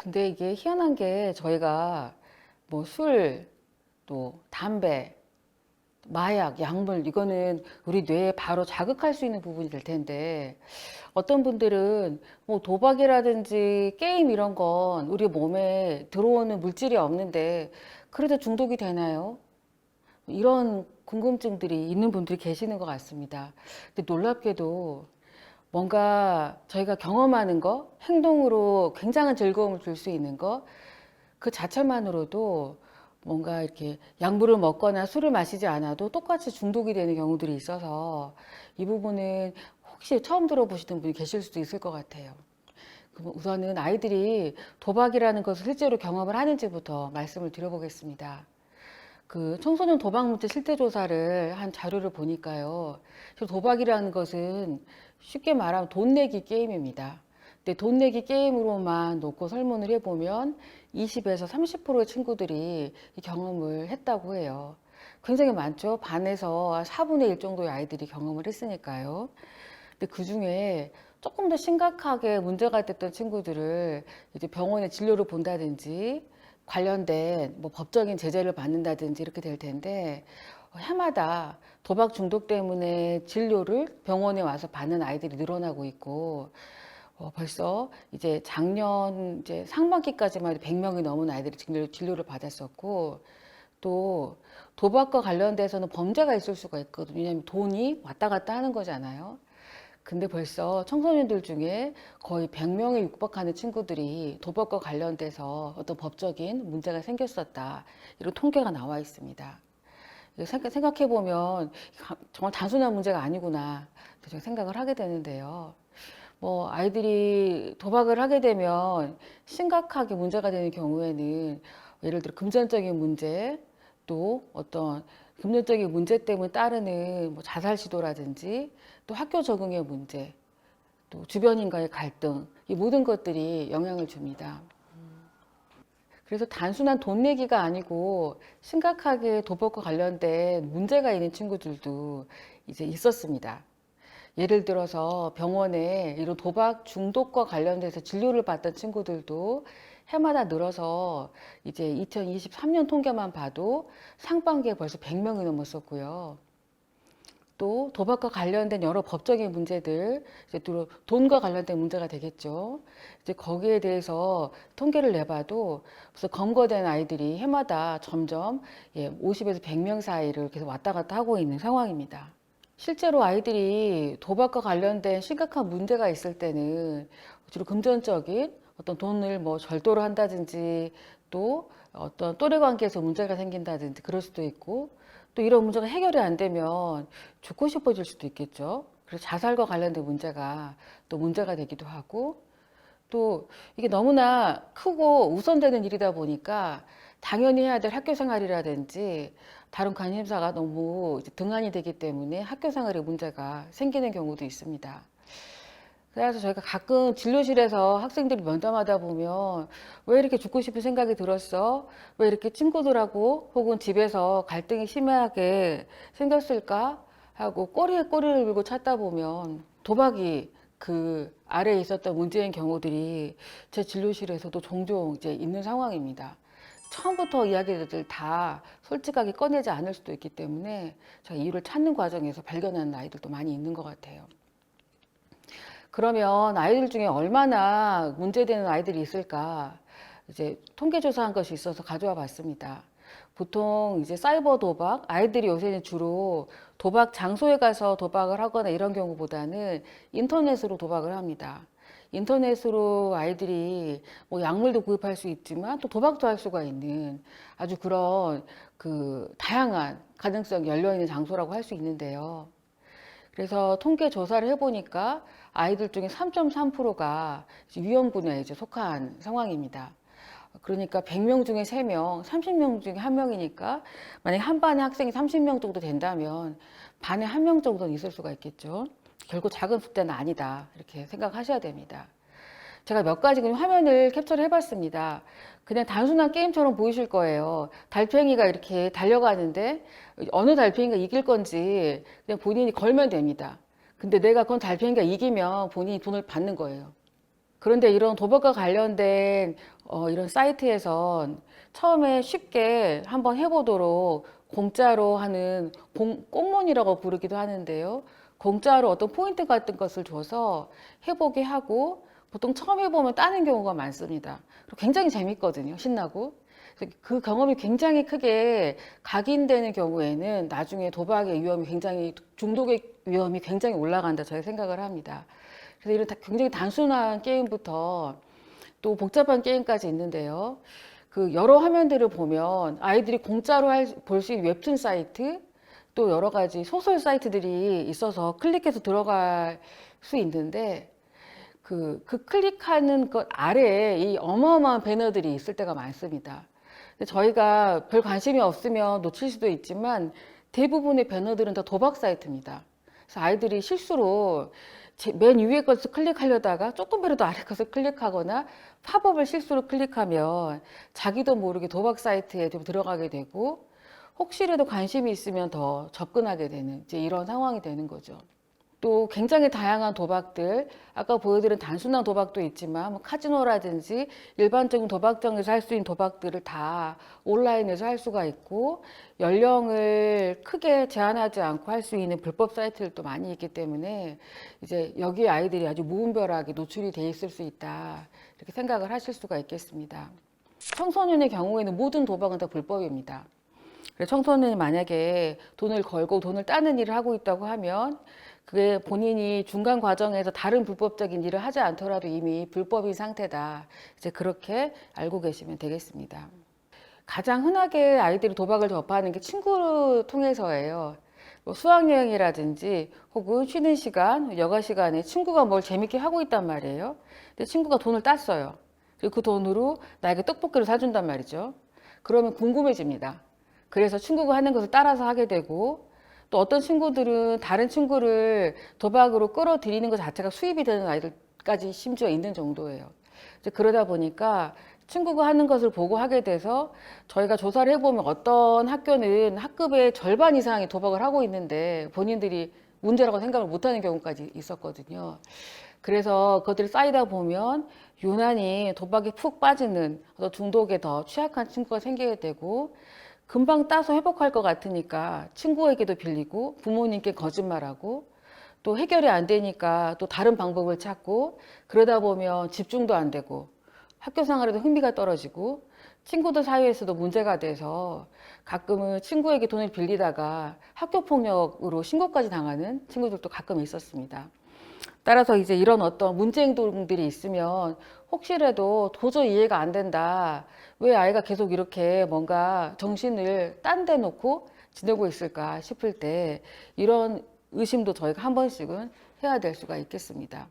근데 이게 희한한 게 저희가 뭐 술, 또 담배, 마약, 약물 이거는 우리 뇌에 바로 자극할 수 있는 부분이 될 텐데 어떤 분들은 뭐 도박이라든지 게임 이런 건 우리 몸에 들어오는 물질이 없는데 그래도 중독이 되나요? 이런 궁금증들이 있는 분들이 계시는 것 같습니다. 근데 놀랍게도 뭔가 저희가 경험하는 거, 행동으로 굉장한 즐거움을 줄 수 있는 거, 그 자체만으로도 뭔가 이렇게 약물을 먹거나 술을 마시지 않아도 똑같이 중독이 되는 경우들이 있어서 이 부분은 혹시 처음 들어보시는 분이 계실 수도 있을 것 같아요. 그럼 우선은 아이들이 도박이라는 것을 실제로 경험을 하는지부터 말씀을 드려보겠습니다. 그 청소년 도박 문제 실태 조사를 한 자료를 보니까요. 도박이라는 것은 쉽게 말하면 돈 내기 게임입니다. 근데 돈 내기 게임으로만 놓고 설문을 해보면 20에서 30%의 친구들이 이 경험을 했다고 해요. 굉장히 많죠. 반에서 4분의 1 정도의 아이들이 경험을 했으니까요. 근데 그 중에 조금 더 심각하게 문제가 됐던 친구들을 이제 병원에 진료를 본다든지 관련된 뭐 법적인 제재를 받는다든지 이렇게 될 텐데 해마다 도박 중독 때문에 진료를 병원에 와서 받는 아이들이 늘어나고 있고 벌써 이제 작년 이제 상반기까지만 해도 100명이 넘은 아이들이 진료를 받았었고 또 도박과 관련돼서는 범죄가 있을 수가 있거든요. 왜냐하면 돈이 왔다 갔다 하는 거잖아요. 근데 벌써 청소년들 중에 거의 100명에 육박하는 친구들이 도박과 관련돼서 어떤 법적인 문제가 생겼었다. 이런 통계가 나와 있습니다. 생각해보면 정말 단순한 문제가 아니구나. 제가 생각을 하게 되는데요. 뭐 아이들이 도박을 하게 되면 심각하게 문제가 되는 경우에는 예를 들어 금전적인 문제 또 어떤 금전적인 문제 때문에 따르는 뭐 자살 시도라든지 또 학교 적응의 문제 또 주변인과의 갈등 이 모든 것들이 영향을 줍니다. 그래서 단순한 돈 내기가 아니고 심각하게 도박과 관련된 문제가 있는 친구들도 이제 있었습니다. 예를 들어서 병원에 이런 도박 중독과 관련돼서 진료를 받던 친구들도 해마다 늘어서 이제 2023년 통계만 봐도 상반기에 벌써 100명이 넘었었고요. 또 도박과 관련된 여러 법적인 문제들, 이제 또 돈과 관련된 문제가 되겠죠. 이제 거기에 대해서 통계를 내봐도 벌써 검거된 아이들이 해마다 점점 50에서 100명 사이를 계속 왔다 갔다 하고 있는 상황입니다. 실제로 아이들이 도박과 관련된 심각한 문제가 있을 때는 주로 금전적인 어떤 돈을 뭐 절도를 한다든지 또 어떤 또래 관계에서 문제가 생긴다든지 그럴 수도 있고 또 이런 문제가 해결이 안 되면 죽고 싶어질 수도 있겠죠. 그래서 자살과 관련된 문제가 또 문제가 되기도 하고 또 이게 너무나 크고 우선되는 일이다 보니까 당연히 해야 될 학교 생활이라든지 다른 관심사가 너무 등한이 되기 때문에 학교 생활에 문제가 생기는 경우도 있습니다. 그래서 저희가 가끔 진료실에서 학생들이 면담하다 보면 왜 이렇게 죽고 싶은 생각이 들었어? 왜 이렇게 친구들하고 혹은 집에서 갈등이 심하게 생겼을까? 하고 꼬리에 꼬리를 물고 찾다 보면 도박이 그 아래에 있었던 문제인 경우들이 제 진료실에서도 종종 이제 있는 상황입니다. 처음부터 이야기들 다 솔직하게 꺼내지 않을 수도 있기 때문에 제가 이유를 찾는 과정에서 발견하는 아이들도 많이 있는 것 같아요. 그러면 아이들 중에 얼마나 문제되는 아이들이 있을까? 이제 통계조사한 것이 있어서 가져와 봤습니다. 보통 이제 사이버 도박, 아이들이 요새는 주로 도박 장소에 가서 도박을 하거나 이런 경우보다는 인터넷으로 도박을 합니다. 인터넷으로 아이들이 뭐 약물도 구입할 수 있지만 또 도박도 할 수가 있는 아주 그런 그 다양한 가능성이 열려 있는 장소라고 할 수 있는데요. 그래서 통계 조사를 해보니까 아이들 중에 3.3%가 위험 분야에 이제 속한 상황입니다. 그러니까 100명 중에 3명, 30명 중에 1명이니까 만약에 한 반에 학생이 30명 정도 된다면 반에 1명 정도는 있을 수가 있겠죠. 결국 작은 숫자는 아니다. 이렇게 생각하셔야 됩니다. 제가 몇 가지 그냥 화면을 캡처를 해봤습니다. 그냥 단순한 게임처럼 보이실 거예요. 달팽이가 이렇게 달려가는데 어느 달팽이가 이길 건지 그냥 본인이 걸면 됩니다. 근데 내가 그건 달팽이가 이기면 본인이 돈을 받는 거예요. 그런데 이런 도박과 관련된 이런 사이트에선 처음에 쉽게 한번 해보도록 공짜로 하는 공몬이라고 부르기도 하는데요. 공짜로 어떤 포인트 같은 것을 줘서 해보게 하고 보통 처음 해보면 따는 경우가 많습니다. 그리고 굉장히 재밌거든요. 신나고. 그래서 그 경험이 굉장히 크게 각인되는 경우에는 나중에 도박의 위험이 굉장히 중독의 위험이 굉장히 올라간다 저희 생각을 합니다. 그래서 이런 굉장히 단순한 게임부터 또 복잡한 게임까지 있는데요. 그 여러 화면들을 보면 아이들이 공짜로 볼 수 있는 웹툰 사이트 또 여러 가지 소설 사이트들이 있어서 클릭해서 들어갈 수 있는데 그 클릭하는 것 아래에 이 어마어마한 배너들이 있을 때가 많습니다. 근데 저희가 별 관심이 없으면 놓칠 수도 있지만 대부분의 배너들은 다 도박 사이트입니다. 그래서 아이들이 실수로 맨 위에 것을 클릭하려다가 조금이라도 아래 것을 클릭하거나 팝업을 실수로 클릭하면 자기도 모르게 도박 사이트에 좀 들어가게 되고 혹시라도 관심이 있으면 더 접근하게 되는 이제 이런 상황이 되는 거죠. 또 굉장히 다양한 도박들, 아까 보여드린 단순한 도박도 있지만 뭐 카지노라든지 일반적인 도박장에서 할 수 있는 도박들을 다 온라인에서 할 수가 있고 연령을 크게 제한하지 않고 할 수 있는 불법 사이트들도 많이 있기 때문에 이제 여기에 아이들이 아주 무분별하게 노출이 돼 있을 수 있다 이렇게 생각을 하실 수가 있겠습니다. 청소년의 경우에는 모든 도박은 다 불법입니다. 그래서 청소년이 만약에 돈을 걸고 돈을 따는 일을 하고 있다고 하면 그게 본인이 중간 과정에서 다른 불법적인 일을 하지 않더라도 이미 불법인 상태다. 이제 그렇게 알고 계시면 되겠습니다. 가장 흔하게 아이들이 도박을 접하는 게 친구를 통해서예요. 뭐 수학여행이라든지 혹은 쉬는 시간, 여가 시간에 친구가 뭘 재밌게 하고 있단 말이에요. 근데 친구가 돈을 땄어요. 그리고 그 돈으로 나에게 떡볶이를 사준단 말이죠. 그러면 궁금해집니다. 그래서 친구가 하는 것을 따라서 하게 되고 또 어떤 친구들은 다른 친구를 도박으로 끌어들이는 것 자체가 수입이 되는 아이들까지 심지어 있는 정도예요. 이제 그러다 보니까 친구가 하는 것을 보고 하게 돼서 저희가 조사를 해보면 어떤 학교는 학급의 절반 이상이 도박을 하고 있는데 본인들이 문제라고 생각을 못하는 경우까지 있었거든요. 그래서 그것들이 쌓이다 보면 유난히 도박에 푹 빠지는 어떤 중독에 더 취약한 친구가 생기게 되고 금방 따서 회복할 것 같으니까 친구에게도 빌리고 부모님께 거짓말하고 또 해결이 안 되니까 또 다른 방법을 찾고 그러다 보면 집중도 안 되고 학교 생활에도 흥미가 떨어지고 친구들 사이에서도 문제가 돼서 가끔은 친구에게 돈을 빌리다가 학교 폭력으로 신고까지 당하는 친구들도 가끔 있었습니다. 따라서 이제 이런 어떤 문제 행동들이 있으면 혹시라도 도저히 이해가 안 된다. 왜 아이가 계속 이렇게 뭔가 정신을 딴 데 놓고 지내고 있을까 싶을 때 이런 의심도 저희가 한 번씩은 해야 될 수가 있겠습니다.